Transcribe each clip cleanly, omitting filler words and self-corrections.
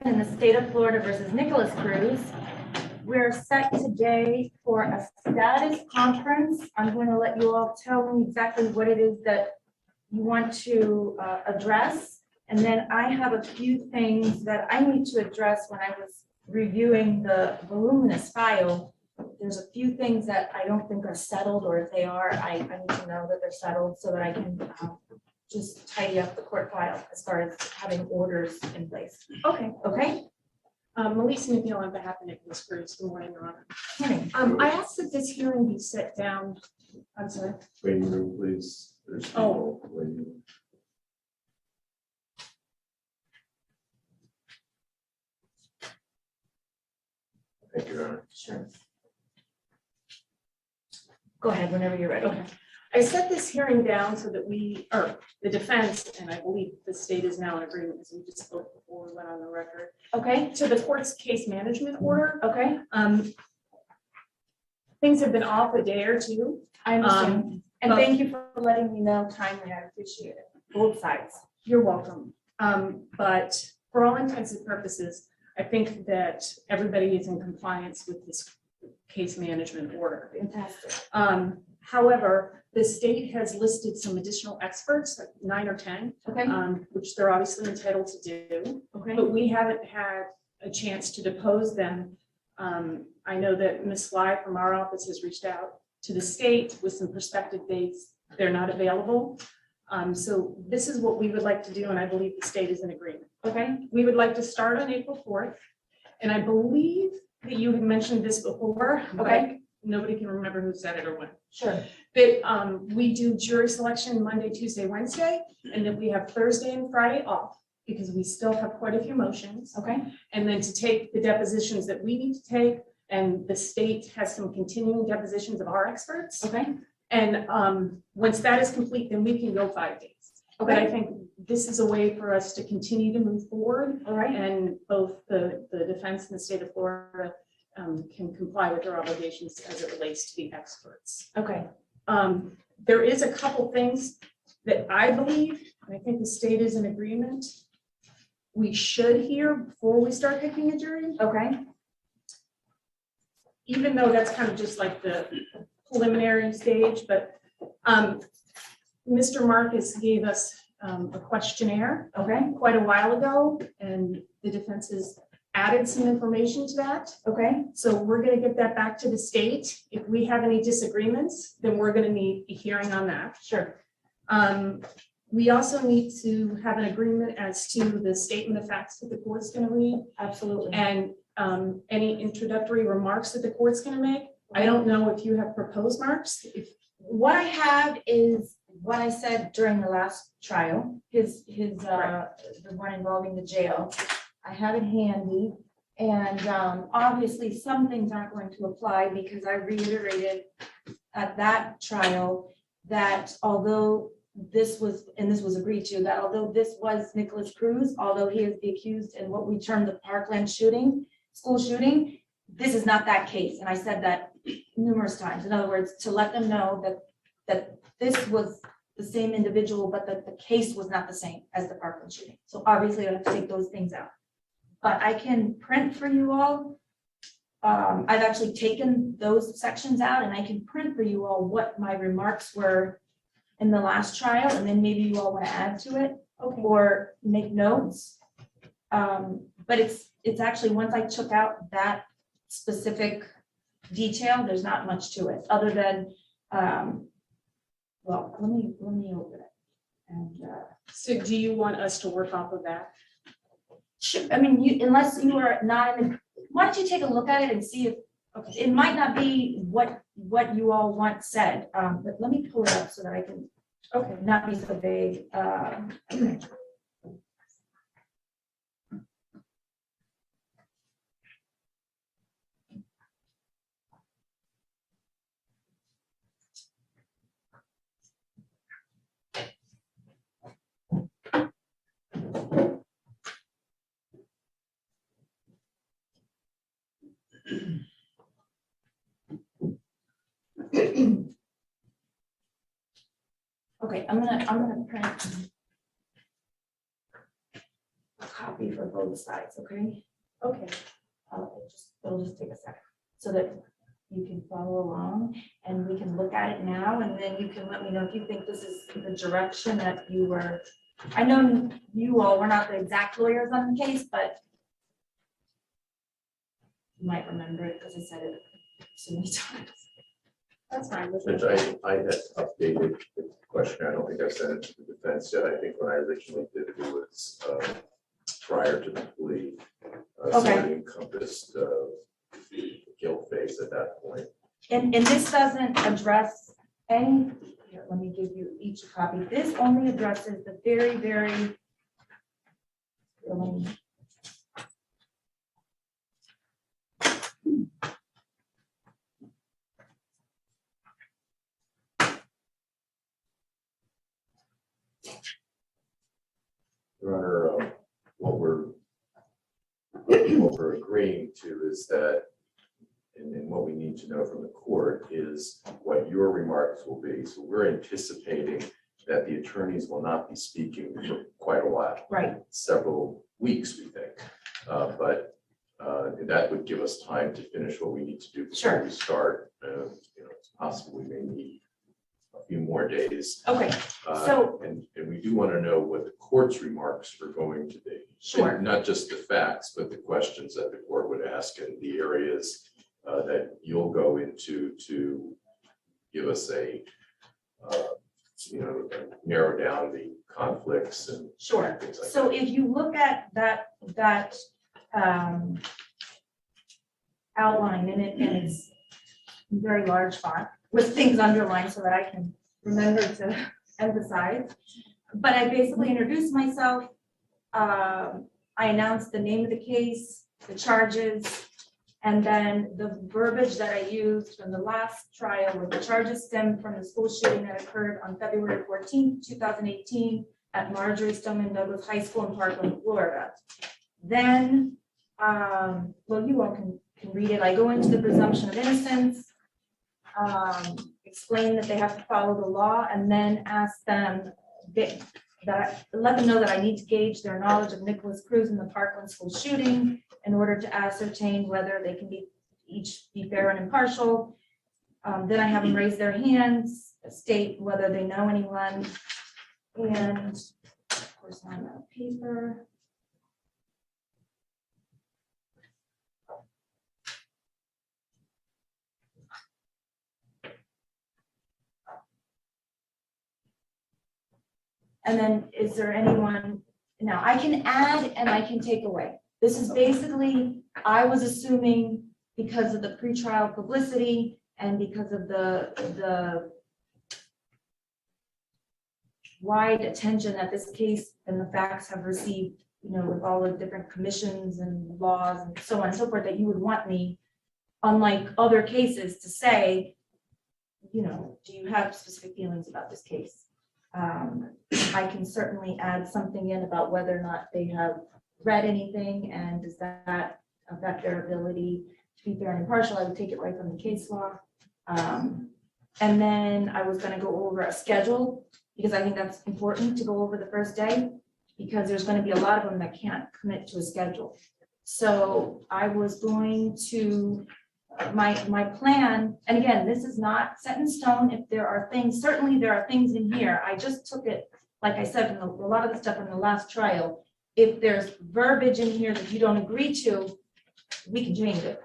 In the state of Florida versus Nikolas Cruz. We're set today for a status conference. I'm going to let you all tell me exactly what it is that you want to address. And then I have a few things that I need to address when I was reviewing the voluminous file. There's a few things that I don't think are settled, or if they are, I need to know that they're settled so that I can just tidy up the court file as far as having orders in place. Okay. Okay? Melissa McNeil on behalf of Nikolas Cruz. Good morning, Your Honor. Morning. I asked that this hearing be set down. I'm sorry. Waiting room, please. There's people waiting. Thank you, Your Honor. Sure. Go ahead whenever you're ready. Okay. I set this hearing down so that the defense, and I believe the state is now in agreement, as we just spoke before we went on the record, Okay. to the court's case management order. Okay. Things have been off a day or two. I understand. And but- thank you for letting me know timely. I appreciate it. Both sides. You're welcome. But for all intents and purposes, I think that everybody is in compliance with this case management order. Fantastic. However, the state has listed some additional experts, like 9 or 10, Okay. which they're obviously entitled to do, Okay. but we haven't had a chance to depose them. I know that Ms. Sly from our office has reached out to the state with some prospective dates. They're not available. So this is what we would like to do, and I believe the state is in agreement. Okay. We would like to start on April 4th, and I believe that you had mentioned this before. Okay. Nobody can remember who said it or when. Sure. That we do jury selection Monday, Tuesday, Wednesday, and that we have Thursday and Friday off because we still have quite a few motions. Okay. And then to take the depositions that we need to take, and the state has some continuing depositions of our experts. Okay. And once that is complete, then we can go 5 days. But I think this is a way for us to continue to move forward, All right. and both the defense and the state of Florida can comply with their obligations as it relates to the experts. Okay. There is a couple things that I believe, and I think the state is in agreement, we should hear before we start picking a jury, Okay. even though that's kind of just like the preliminary stage, but Mr. Marcus gave us a questionnaire Okay. quite a while ago, and the defense has added some information to that. Okay. So we're going to get that back to the state. If we have any disagreements, then we're going to need a hearing on that. Sure. We also need to have an agreement as to the statement of facts that the court's going to read, Absolutely. and any introductory remarks that the court's going to make. I don't know if you have proposed marks. What I have is what I said during the last trial, the one involving the jail. I have it handy, and obviously some things aren't going to apply because I reiterated at that trial that although this was agreed to, that although this was Nikolas Cruz, although he is the accused in what we term the Parkland school shooting, this is not that case. And I said that numerous times. In other words, to let them know that this was the same individual, but that the case was not the same as the Parkland shooting. So obviously I have to take those things out. But I can print for you all. I've actually taken those sections out, and I can print for you all what my remarks were in the last trial, and then maybe you all want to add to it or make notes. But it's actually, once I took out that specific detail, there's not much to it other than, well, let me open it. And So do you want us to work off of that? sure, I mean, unless you are not in the, why don't you take a look at it and see if, okay, it might not be what you all want said, but let me pull it up so that I can not be so vague. Okay. Okay, I'm gonna print a copy for both sides, okay? Okay, It'll just take a second, so that you can follow along, and we can look at it now, and then you can let me know if you think this is the direction that you were. I know you all were not the exact lawyers on the case, but you might remember it because I said it so many times. that's fine. Since I had updated the question, I don't think I sent it to the defense yet. I think when I originally did it, it was prior to the plea. So Okay. it encompassed the guilt phase at that point. And this doesn't address any, here, let me give you each a copy. This only addresses the very, very. Your Honor, what we're agreeing to is that, and what we need to know from the court is what your remarks will be. So we're anticipating that the attorneys will not be speaking for quite a while. Right. Several weeks, we think. But that would give us time to finish what we need to do before Sure. we start. It's possible we may need a few more days. Okay, so- And we do want to know what the court's remarks are going to be. Sure. And not just the facts, but the questions that the court would ask and the areas that you'll go into to give us a, narrow down the conflicts and sure. things like that. So if you look at that outline in it, and it's in very large font with things underlined so that I can remember to emphasize. But I basically introduced myself. I announced the name of the case, the charges, and then the verbiage that I used from the last trial, where the charges stem from the school shooting that occurred on February 14th, 2018 at Marjory Stoneman Douglas High School in Parkland, Florida. Then, well, you all can read it. I go into the presumption of innocence, explain that they have to follow the law, and then ask them let them know that I need to gauge their knowledge of Nikolas Cruz in the Parkland school shooting in order to ascertain whether they can each be fair and impartial. Then I have them raise their hands, state whether they know anyone, and of course on that paper. And then is there anyone, now I can add and I can take away. This is basically, I was assuming because of the pretrial publicity and because of the wide attention that this case and the facts have received, with all the different commissions and laws and so on and so forth, that you would want me, unlike other cases, to say, do you have specific feelings about this case? I can certainly add something in about whether or not they have read anything, and does that affect their ability to be fair and impartial. I would take it right from the case law. And then I was going to go over a schedule, because I think that's important to go over the first day, because there's going to be a lot of them that can't commit to a schedule. So I was going to, my plan, and again, this is not set in stone. If there are things, certainly there are things in here. I just took it, like I said, from a lot of the stuff in the last trial. If there's verbiage in here that you don't agree to, we can change it.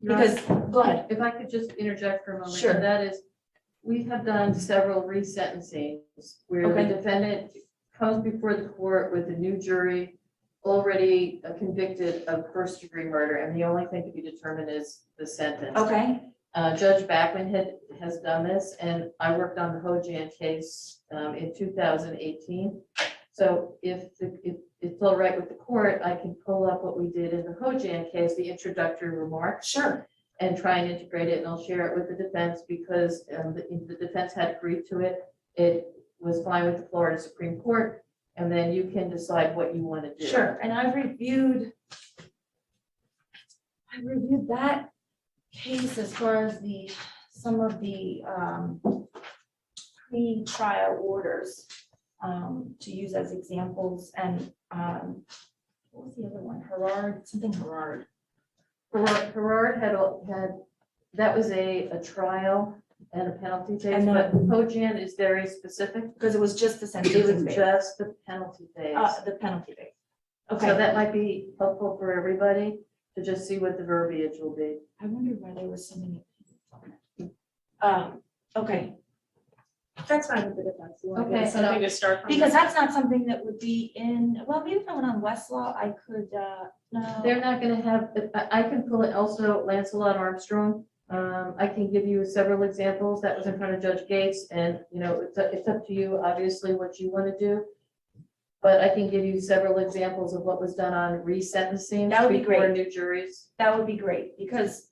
Because, go ahead. If I could just interject for a moment. Sure. And that is, we have done several resentencings where Okay. the defendant comes before the court with a new jury already convicted of first-degree murder, and the only thing to be determined is the sentence. Okay, Judge Backman has done this, and I worked on the Hojan case in 2018. So if it's all right with the court, I can pull up what we did in the Hojan case, the introductory remarks, sure. and try and integrate it, and I'll share it with the defense, because the defense had agreed to it. It was fine with the Florida Supreme Court, and then you can decide what you want to do. Sure, and I reviewed that case as far as some of the pre-trial orders to use as examples, and what was the other one? Gerard, something Gerard. Gerard had, that was a trial and a penalty phase, And but then- Hojian is very specific. Because it was just the It sentencing was phase. just the penalty phase. The penalty phase. So Okay, that might be helpful for everybody to just see what the verbiage will be. I wonder why they were sending it. Okay, That's fine with the defense. You want to Okay, get something to start from? because that's not something that would be in, well, maybe if I went on Westlaw, I could, no. They're not gonna have, I can pull it also Lancelot Armstrong. I can give you several examples. That was in front of Judge Gates and, you know, it's up to you, obviously, what you want to do. But I can give you several examples of what was done on resentencing That would be before great. new juries. That would be great, because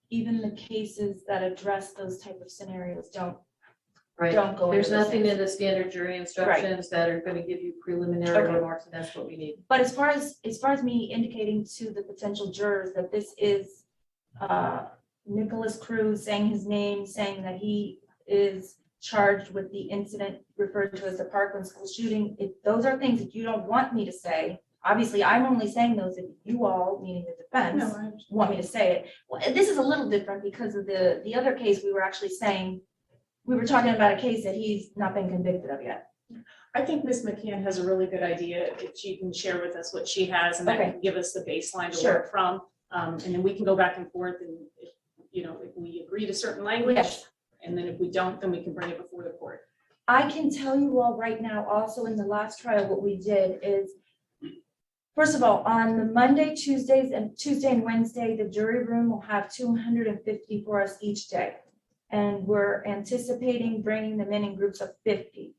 even the cases that address those type of scenarios don't Right. go into There's those nothing things. in the standard jury instructions that are gonna give you preliminary Okay. remarks, and that's what we need. But as far as me indicating to the potential jurors that this is Nikolas Cruz, saying his name, saying that he is charged with the incident referred to as the Parkland school shooting, if those are things that you don't want me to say, obviously, I'm only saying those if you all, meaning the defense, No, I understand. want me to say it. Well, this is a little different because of the other case, we were actually saying, we were talking about a case that he's not been convicted of yet. I think Ms. McCann has a really good idea. If she can share with us what she has and that Okay. can give us the baseline to Sure. work from. And then we can go back and forth and if, you know, if we agree to certain language. Yes. And then if we don't, then we can bring it before the court. I can tell you all right now, also in the last trial, what we did is, first of all, on the Monday, Tuesday and Wednesday, the jury room will have 250 for us each day. And we're anticipating bringing them in groups of 50.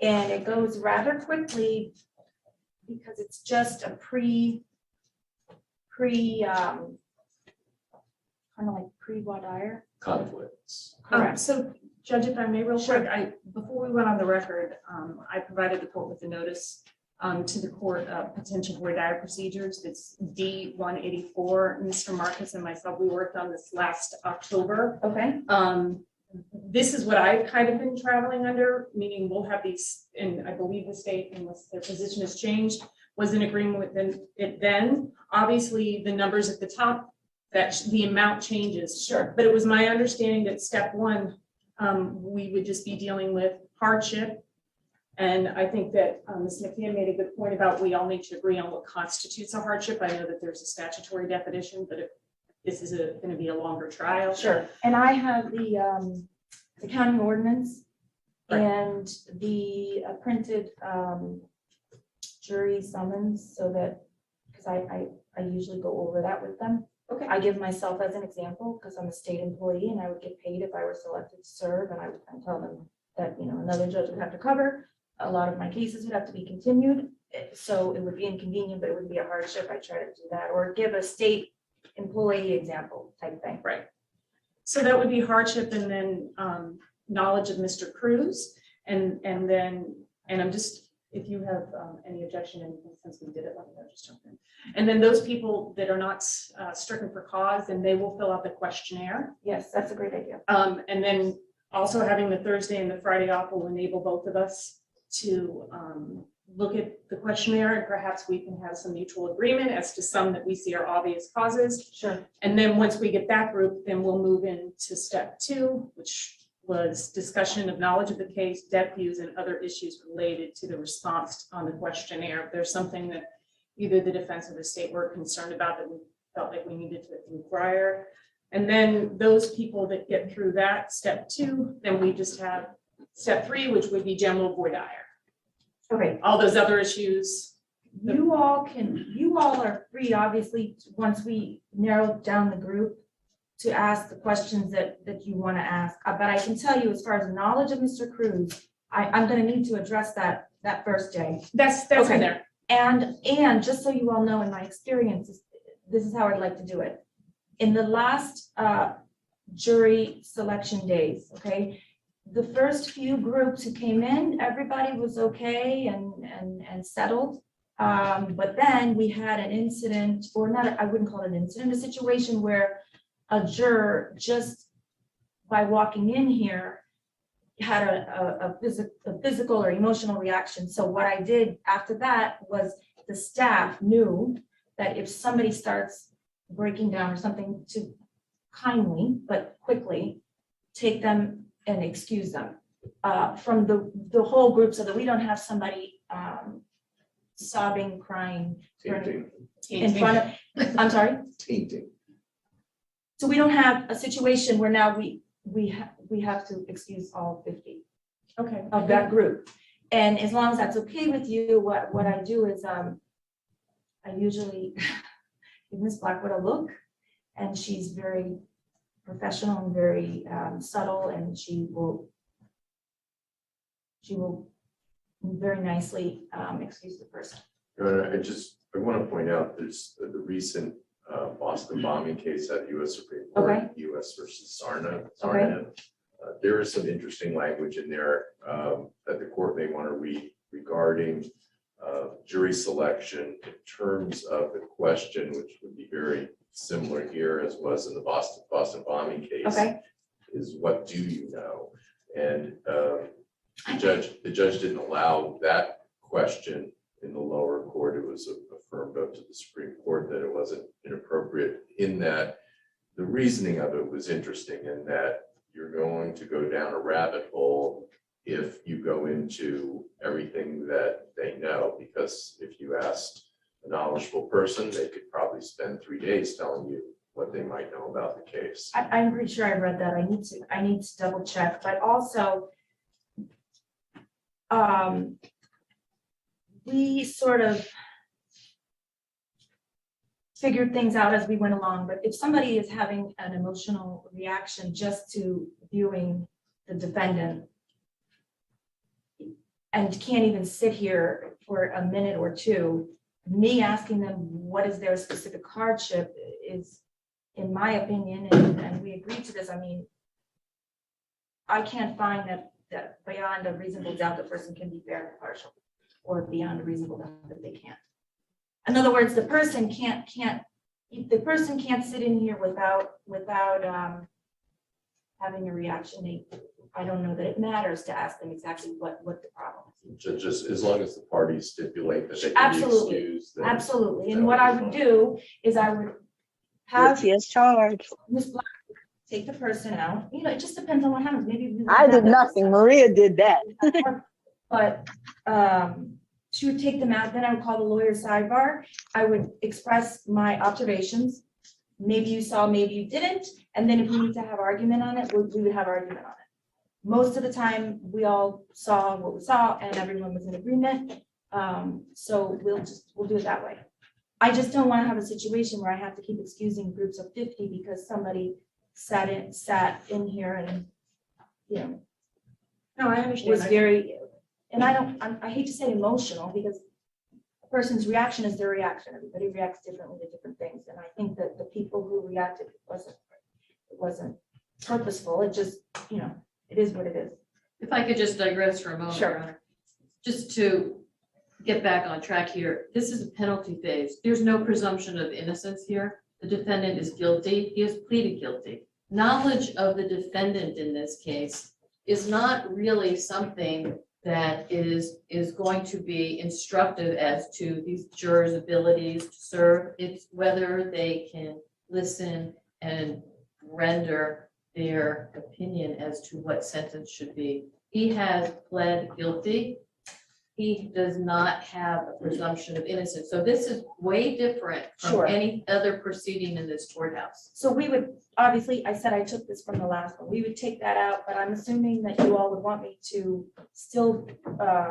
And it goes rather quickly because it's just a kind of like pre-voir dire. Conflicts. So Judge, if I may real Sure. quick, before we went on the record, I provided the court with a notice to the court of potential voir dire procedures. It's D-184. Mr. Marcus and myself, we worked on this last October. Okay, This is what I've kind of been traveling under, meaning we'll have these, and I believe the state, unless their position has changed, was in agreement with it then. Obviously, the numbers at the top, that the amount changes. sure. But it was my understanding that step one, we would just be dealing with hardship. And I think that Ms. McCann made a good point about we all need to agree on what constitutes a hardship. I know that there's a statutory definition, but if this is going to be a longer trial. Sure, and I have the county ordinance Right. and the printed jury summons, so that, because I usually go over that with them. Okay. I give myself as an example, because I'm a state employee and I would get paid if I were selected to serve, and I would tell them that, you know, another judge would have to cover. A lot of my cases would have to be continued, so it would be inconvenient, but it would be a hardship. I try to do that, or give a state employee example type thing. Right. So that would be hardship and then knowledge of Mr. Cruz. And I'm just, if you have any objection, anything since we did it, let me know, just jump in. And then those people that are not stricken for cause, then they will fill out the questionnaire. Yes, that's a great idea. And then also having the Thursday and the Friday off will enable both of us to look at the questionnaire, and perhaps we can have some mutual agreement as to some that we see are obvious causes. Sure. And then once we get that group, then we'll move into step two, which was discussion of knowledge of the case, debt views, and other issues related to the response on the questionnaire. If there's something that either the defense or the state were concerned about that we felt like we needed to inquire. And then those people that get through that, step two, then we just have step three, which would be general voir dire. Okay, All those other issues. you all are free, obviously, once we narrow down the group, to ask the questions that you want to ask. But I can tell you, as far as knowledge of Mr. Cruz, I'm gonna need to address that first day. That's Okay. in there. And just so you all know, in my experience, this is how I'd like to do it. In the last jury selection days, okay, the first few groups who came in, everybody was okay and settled. But then we had an incident, or not, I wouldn't call it an incident, a situation where a juror, just by walking in here, had a physical or emotional reaction. So what I did after that was the staff knew that if somebody starts breaking down or something, to kindly but quickly take them and excuse them from the whole group, so that we don't have somebody sobbing, crying Tainting, in front of, I'm sorry? tainting. So we don't have a situation where now we have to excuse all 50 Okay. of that group. And as long as that's okay with you, what I do is, I usually give Ms. Blackwood a look, and she's very professional and very subtle, and she will very nicely excuse the person. I want to point out, there's the recent Boston bombing case at U.S. Supreme Court, Okay. U.S. versus Sarna. Okay. There is some interesting language in there that the court may want to read regarding jury selection in terms of the question, which would be very similar here as was in the Boston bombing case. Okay. Is what do you know? And the judge didn't allow that question in the lower court. It was affirmed up to the Supreme Court that it wasn't inappropriate, in that the reasoning of it was interesting, in that you're going to go down a rabbit hole if you go into everything that they know, because if you asked a knowledgeable person, they could probably spend 3 days telling you what they might know about the case. I'm pretty sure I read that. I need to double check, but also we sort of figured things out as we went along. But if somebody is having an emotional reaction just to viewing the defendant and can't even sit here for a minute or two, me asking them what is their specific hardship is, in my opinion, and we agreed to this, I mean, I can't find that beyond a reasonable doubt the person can be fair and impartial, or beyond a reasonable doubt that they can't. In other words, the person can't sit in here without having a reaction. I don't know that it matters to ask them exactly what the problem is. Just as long as the parties stipulate that they can be Absolutely. excused. then Absolutely. And that what I would would be do is I would have Guilty as charged. Ms. Black take the person out. You know, it just depends on what happens. Maybe we I have did that- nothing. Maria did that. But she would take them out. Then I would call the lawyer sidebar. I would express my observations. Maybe you saw, maybe you didn't. And then if we need to have argument on it, we would have argument on it. Most of the time, we all saw what we saw and everyone was in agreement. So we'll do it that way. I just don't want to have a situation where I have to keep excusing groups of 50 because somebody sat in here and, you know, No, I understand. was very, and I hate to say emotional, because a person's reaction is their reaction. Everybody reacts differently to different things. And I think that the people who reacted, it wasn't purposeful. It just, you know, it is what it is. If I could just digress for a moment, Sure. Your Honor. Just to get back on track here, this is a penalty phase. There's no presumption of innocence here. The defendant is guilty. He has pleaded guilty. Knowledge of the defendant in this case is not really something that is going to be instructive as to these jurors' abilities to serve. It's whether they can listen and render their opinion as to what sentence should be. He has pled guilty. He does not have a presumption of innocence. So this is way different from Sure. any other proceeding in this courthouse. So we would, obviously, I said I took this from the last one. We would take that out, but I'm assuming that you all would want me to still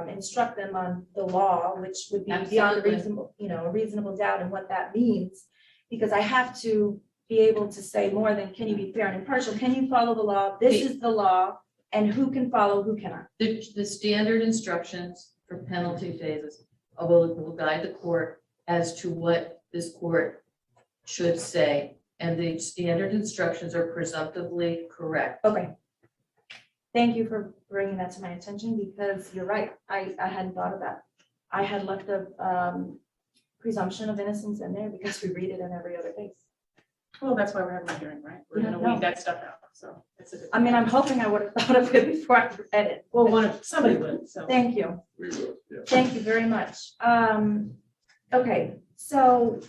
instruct them on the law, which would be beyond a Absolutely. reasonable, a reasonable doubt and what that means. Because I have to be able to say more than, can you be fair and impartial? Can you follow the law? This is the law, and who can follow, who cannot? The standard instructions for penalty phases will guide the court as to what this court should say. And the standard instructions are presumptively correct. Okay. Thank you for bringing that to my attention, because you're right. I hadn't thought of that. I had left the presumption of innocence in there because we read it in every other case. Well, that's why we're having a hearing, right? We're gonna Yeah, no. weed that stuff out, so. It's a I mean, I'm hoping I would have thought of it before I read it. Well, somebody would, so. Thank you. We will, yeah. Thank you very much. Okay, so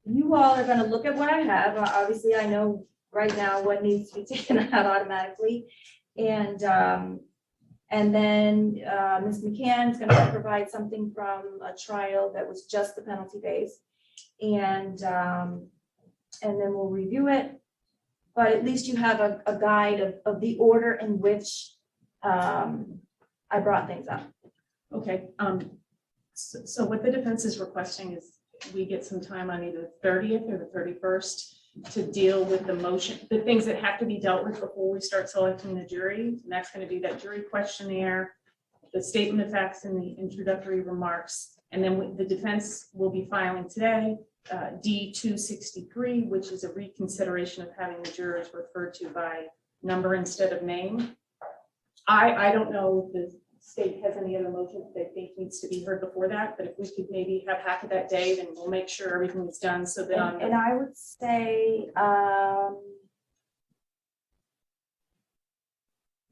you all are gonna look at what I have. Obviously, I know right now what needs to be taken out automatically. And then Ms. McCann's gonna provide something from a trial that was just the penalty phase. And then we'll review it. But at least you have a guide of the order in which I brought things up. Okay, so what the defense is requesting is we get some time on either the 30th or the 31st to deal with the motion, the things that have to be dealt with before we start selecting the jury. And that's going to be that jury questionnaire, the statement of facts and the introductory remarks. And then the defense will be filing today, D-263, which is a reconsideration of having the jurors referred to by number instead of name. I don't know if the state has any other motions they think needs to be heard before that, but if we could maybe have half of that day, then we'll make sure everything is done so that on And I would say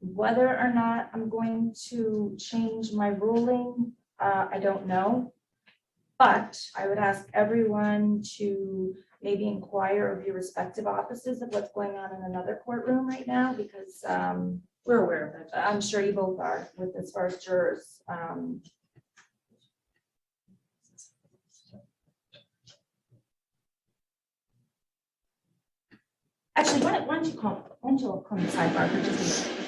whether or not I'm going to change my ruling, I don't know. But I would ask everyone to maybe inquire of your respective offices of what's going on in another courtroom right now, because we're aware of that. I'm sure you both are with as far as jurors. Actually, why don't you come to the sidebar for just a minute?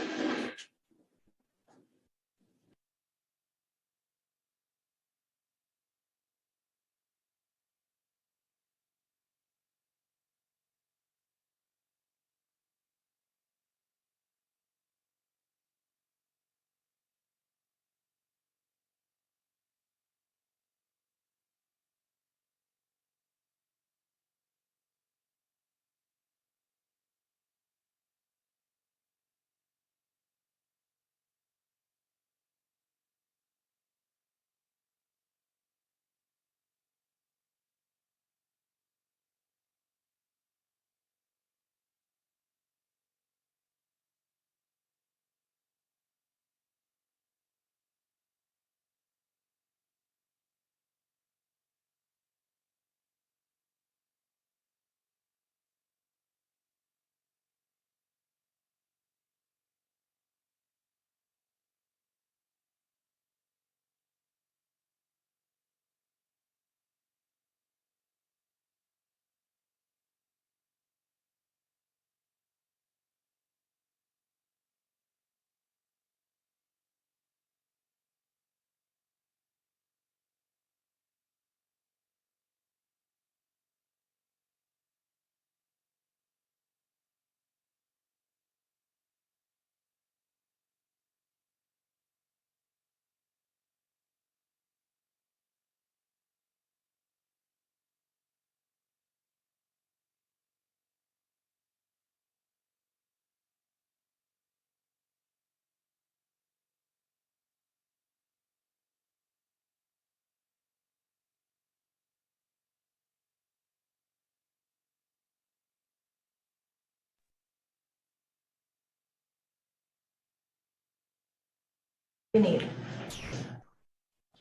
You need.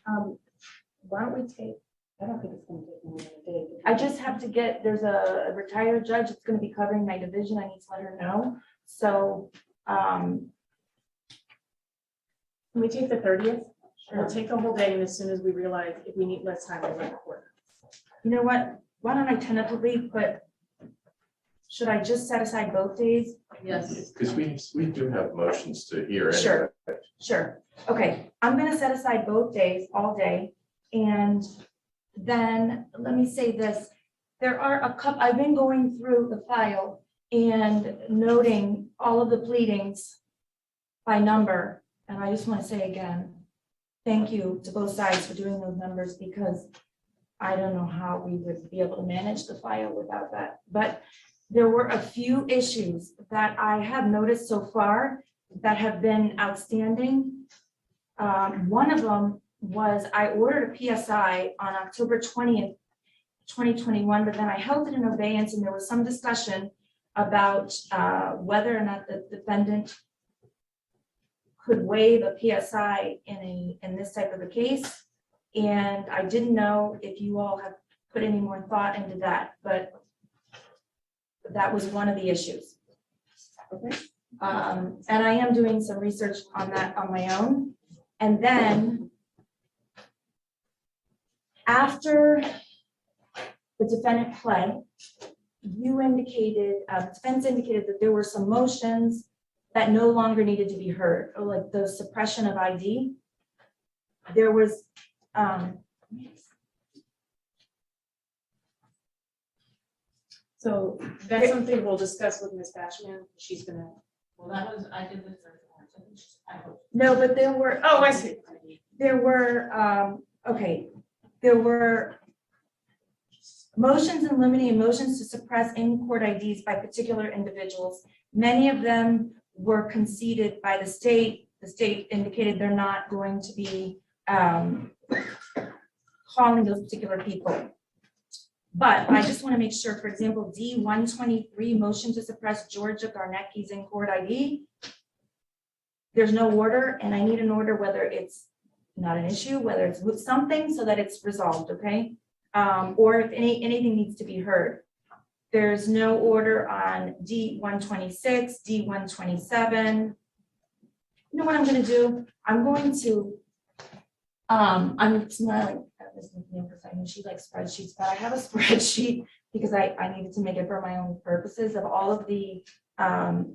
Why don't we take, I don't think it's going to take more than a day. I just have to get, there's a retired judge that's going to be covering my division. I need to let her know. So, Can we take the 30th? sure. We'll take the whole day, and as soon as we realize if we need less time, we'll record. You know what? Why don't I tentatively put, should I just set aside both days? Yes. Because we do have motions to hear. anyway. Sure. Sure. Okay, I'm gonna set aside both days, all day. And then, let me say this, there are a couple, I've been going through the file and noting all of the pleadings by number. And I just want to say again, thank you to both sides for doing those numbers, because I don't know how we would be able to manage the file without that. But there were a few issues that I have noticed so far that have been outstanding. One of them was I ordered a PSI on October 20th 2021, but then I held it in abeyance and there was some discussion about whether or not the defendant could waive a PSI in this type of a case. And I didn't know if you all have put any more thought into that, but that was one of the issues. Okay. And I am doing some research on that on my own. And then after the defendant pled, you indicated, defense indicated that there were some motions that no longer needed to be heard, or like the suppression of ID. There was, So that's something we'll discuss with Ms. Bashman. She's gonna, Well, that was, I did the third one. I hope. no, but there were, oh, I see. there were, okay, there were motions in limine and motions to suppress in-court IDs by particular individuals. Many of them were conceded by the state. The state indicated they're not going to be calling those particular people. But I just want to make sure, for example, D-123, motion to suppress Georgia Garnecki's in-court ID. There's no order, and I need an order whether it's not an issue, whether it's with something so that it's resolved, okay? Or if anything needs to be heard. There's no order on D-126, D-127. You know what I'm going to do? I'm going to, I'm smiling at this because I know she likes spreadsheets, but I have a spreadsheet because I needed to make it for my own purposes of all of the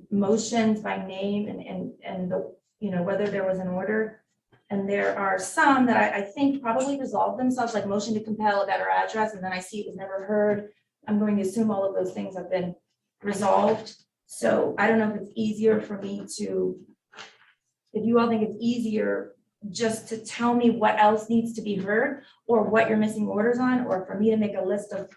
motions by name and the, you know, whether there was an order. And there are some that I think probably resolved themselves, like motion to compel a better address, and then I see it was never heard. I'm going to assume all of those things have been resolved. So I don't know if it's easier for me to, if you all think it's easier just to tell me what else needs to be heard or what you're missing orders on, or for me to make a list of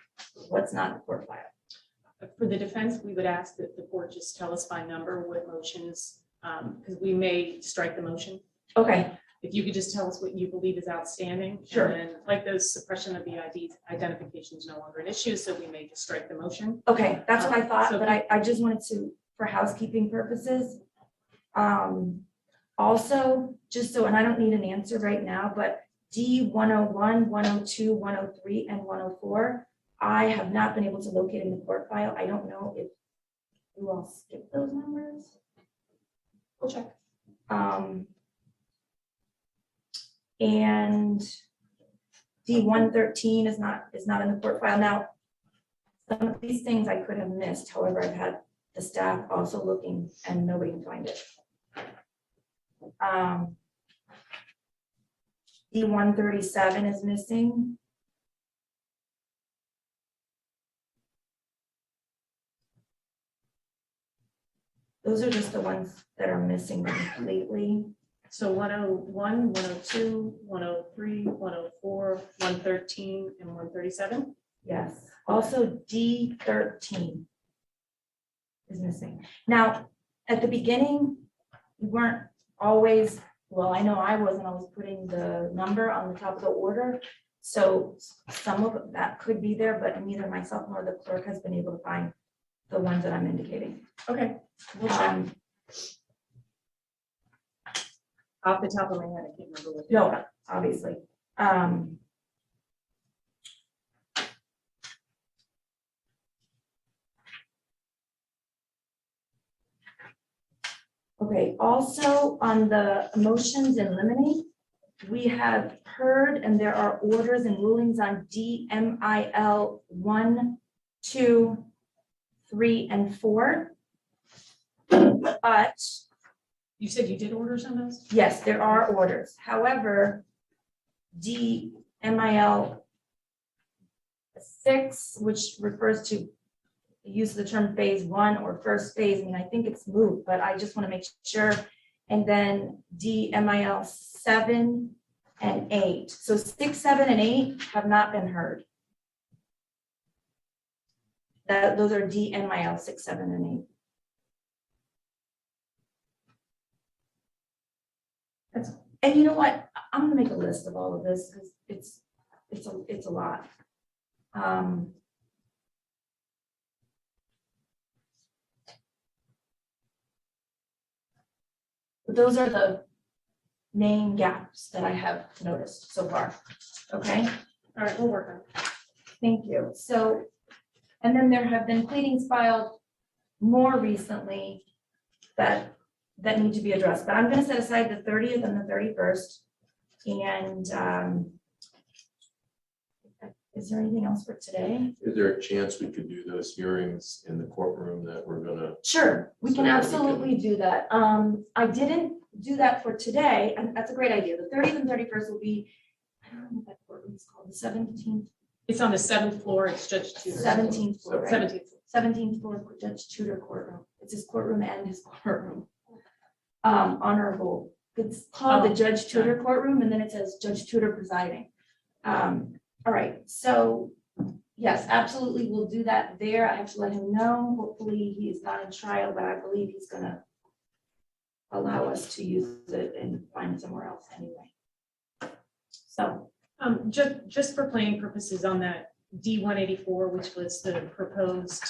what's not in the court file. For the defense, we would ask that the court just tell us by number what motions, because we may strike the motion. Okay, If you could just tell us what you believe is outstanding. Sure. And then like those suppression of the ID, identification is no longer an issue, so we may just strike the motion. okay, that's what I thought, So- but I just wanted to, for housekeeping purposes. Also, just so, and I don't need an answer right now, but D-101, 102, 103, and 104, I have not been able to locate in the court file. I don't know if you all skipped those numbers. We'll check. And D-113 is not in the court file. Now, some of these things I could have missed. However, I've had the staff also looking and nobody can find it. D-137 is missing. Those are just the ones that are missing completely. So 101, 102, 103, 104, 113, and 137. Yes, also D-13 is missing. Now, at the beginning, we weren't always, well, I know I wasn't always putting the number on the top of the order. So some of that could be there, but neither myself nor the clerk has been able to find the ones that I'm indicating. Okay. We'll check. Off the top of my head, I can't remember what. No, obviously. Okay, also on the motions in limine, we have heard and there are orders and rulings on DMIL 1, 2, 3, and 4. But You said you did orders on those? yes, there are orders. However, DMIL 6, which refers to the use of the term phase 1 or first phase, I mean, I think it's moot, but I just want to make sure. And then DMIL 7 and 8. So 6, 7, and 8 have not been heard. Those are DMIL 6, 7, and 8. And you know what? I'm gonna make a list of all of this because it's a lot. Um, Those are the main gaps that I have noticed so far. Okay, All right, we'll work on it. thank you. So, and then there have been pleadings filed more recently that need to be addressed, but I'm gonna set aside the 30th and the 31st. And is there anything else for today? Is there a chance we could do those hearings in the courtroom that we're gonna? Sure, we So can that we absolutely do that. I didn't do that for today, and that's a great idea. The 30th and 31st will be, I don't know what that courtroom is called, the 17th, It's on the 7th floor, it's Judge Tudor. 17th floor, right? 17th. 17th floor Judge Tudor courtroom. It's his courtroom and his courtroom. Honorable, it's called the Judge Tudor courtroom, and then it says Judge Tudor presiding. All right, so yes, absolutely, we'll do that there. I have to let him know. Hopefully, he is not in trial, but I believe he's gonna allow us to use it and find somewhere else anyway. So, Just for planning purposes on that D-184, which was the proposed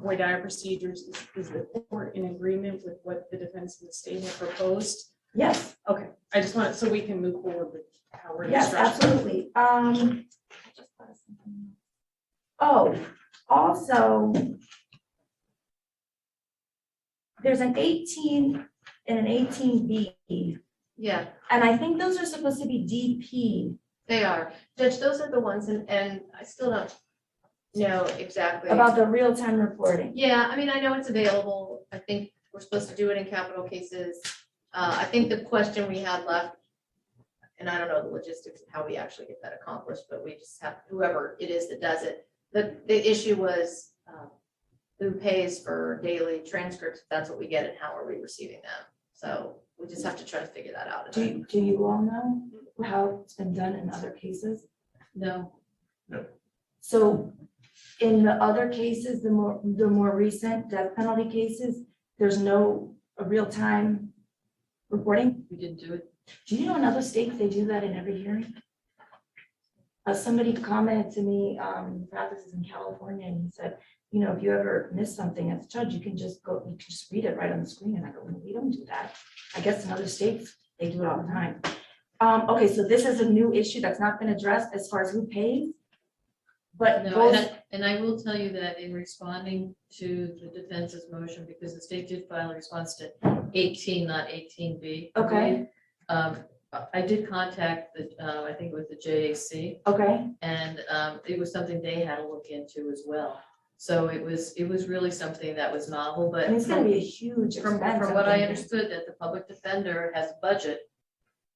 voir dire procedures, is the court in agreement with what the defense and the state have proposed? yes, Okay, I just want, so we can move forward with how we're. yes, gonna structure it. absolutely. Oh, also, there's an 18 and an 18B, Yeah, and I think those are supposed to be DP. they are. Judge, those are the ones, and I still don't know exactly. About the real-time reporting. Yeah, I mean, I know it's available. I think we're supposed to do it in capital cases. I think the question we had left, and I don't know the logistics of how we actually get that accomplished, but we just have, whoever it is that does it. The issue was who pays for daily transcripts, if that's what we get, and how are we receiving them? So we just have to try to figure that out. Do you all know how it's been done in other cases? No, So in the other cases, the more recent death penalty cases, there's no real-time reporting? we didn't do it. Do you know in other states, they do that in every hearing? Somebody commented to me, this is in California, and he said, you know, if you ever miss something as a judge, you can just read it right on the screen. And I go, well, we don't do that. I guess in other states, they do it all the time. Okay, so this is a new issue that's not been addressed as far as who pays. But No, those, and I will tell you that in responding to the defense's motion, because the state did file a response to 18, not 18B. I Okay. believe, I did contact the, I think it was the JAC, okay, and it was something they had to look into as well. So it was really something that was novel, but and it's gonna be a huge from expense. what I'm I thinking. understood, that the public defender has a budget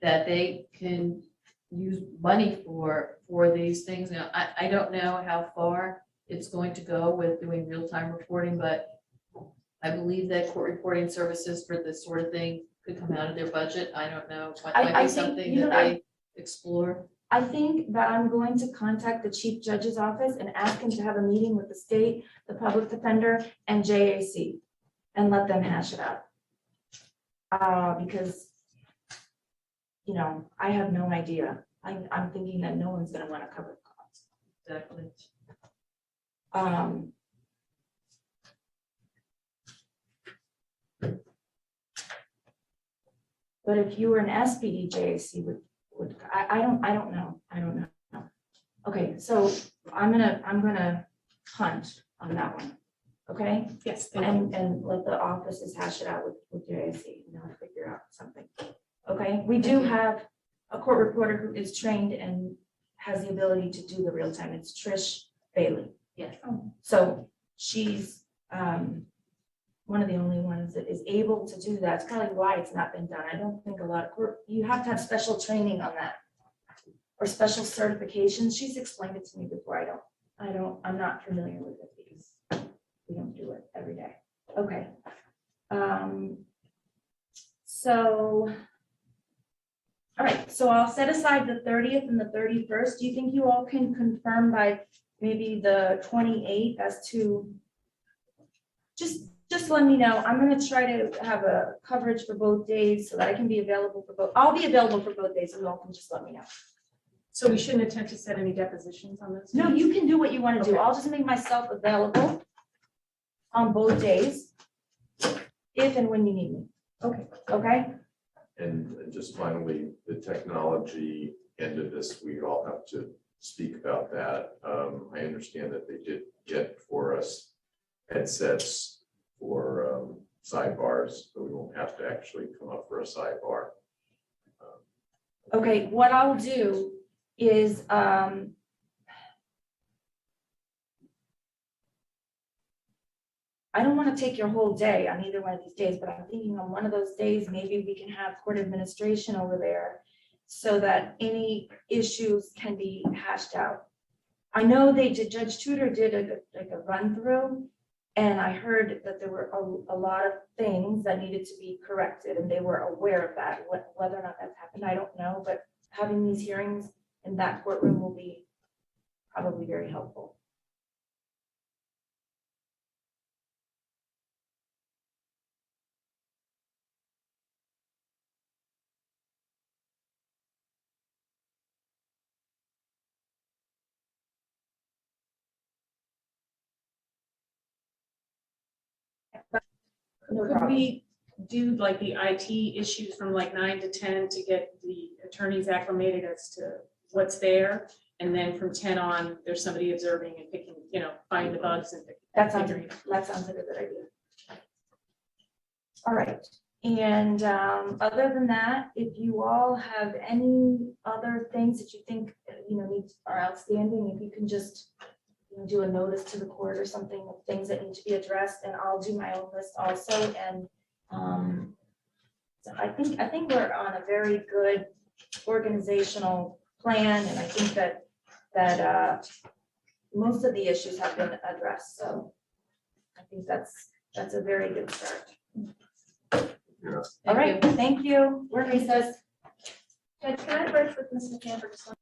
that they can use money for these things. Now, I don't know how far it's going to go with doing real-time reporting, but I believe that court reporting services for this sort of thing could come out of their budget. I don't know. It I might be think, something you that know, they explore. I think that I'm going to contact the chief judge's office and ask him to have a meeting with the state, the public defender, and JAC, and let them hash it out. Because, you know, I have no idea. I'm thinking that no one's gonna wanna cover the costs. Exactly. But if you were an SPD, JAC would, I don't know. Okay, so I'm gonna hunt on that one, okay? Yes, thank you. And let the offices hash it out with JAC, and they'll figure out something. Okay, we do have a court reporter who is trained and has the ability to do the real time. It's Trish Bailey. Yes. So she's one of the only ones that is able to do that. It's probably why it's not been done. I don't think a lot of court, you have to have special training on that or special certifications. She's explained it to me before. I'm not familiar with it because we don't do it every day. Okay. So, all right, so I'll set aside the 30th and the 31st. Do you think you all can confirm by maybe the 28th as to, just let me know. I'm gonna try to have a coverage for both days so that I can be available for both. I'll be available for both days, and you all can just let me know. So we shouldn't attempt to set any depositions on this? No, you can do what you want to do. Okay. I'll just make myself available on both days, if and when you need me. Okay. Okay? And just finally, the technology end of this, we all have to speak about that. I understand that they did get for us headsets for sidebars, but we won't have to actually come up for a sidebar. Okay, what I'll do is, I don't want to take your whole day on either one of these days, but I'm thinking on one of those days, maybe we can have court administration over there so that any issues can be hashed out. I know they did, Judge Tudor did a run through, and I heard that there were a lot of things that needed to be corrected, and they were aware of that. Whether or not that's happened, I don't know, but having these hearings in that courtroom will be probably very helpful. No Could problem. we do like the IT issues from like 9 to 10 to get the attorneys acclimated as to what's there? And then from 10 on, there's somebody observing and picking, finding the bugs and That sounds figuring. like a good idea. All right, and other than that, if you all have any other things that you think, are outstanding, if you can just do a notice to the court or something of things that need to be addressed, and I'll do my own list also, and so I think we're on a very good organizational plan, and I think that most of the issues have been addressed, so I think that's a very good start. Yeah. All right, thank you. We're recessed. Judge, can I first with Ms. McCann for just one